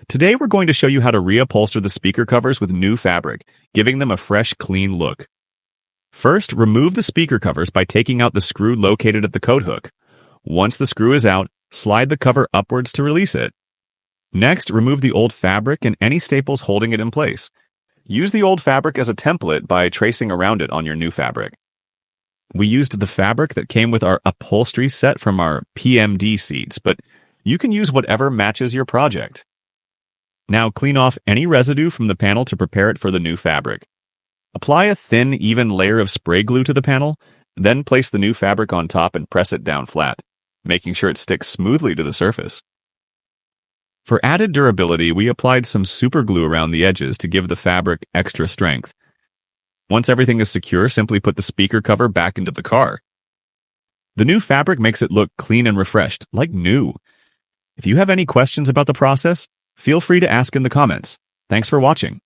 Today we're going to show you how to reupholster the speaker covers with new fabric, giving them a fresh, clean look. First, remove the speaker covers by taking out the screw located at the coat hook. Once the screw is out, slide the cover upwards to release it. Next, remove the old fabric and any staples holding it in place. Use the old fabric as a template by tracing around it on your new fabric. We used the fabric that came with our upholstery set from our PMD seats, but you can use whatever matches your project. Now clean off any residue from the panel to prepare it for the new fabric. Apply a thin, even layer of spray glue to the panel, then place the new fabric on top and press it down flat, making sure it sticks smoothly to the surface. For added durability, we applied some superglue around the edges to give the fabric extra strength. Once everything is secure, simply put the speaker cover back into the car. The new fabric makes it look clean and refreshed, like new. If you have any questions about the process, feel free to ask in the comments. Thanks for watching.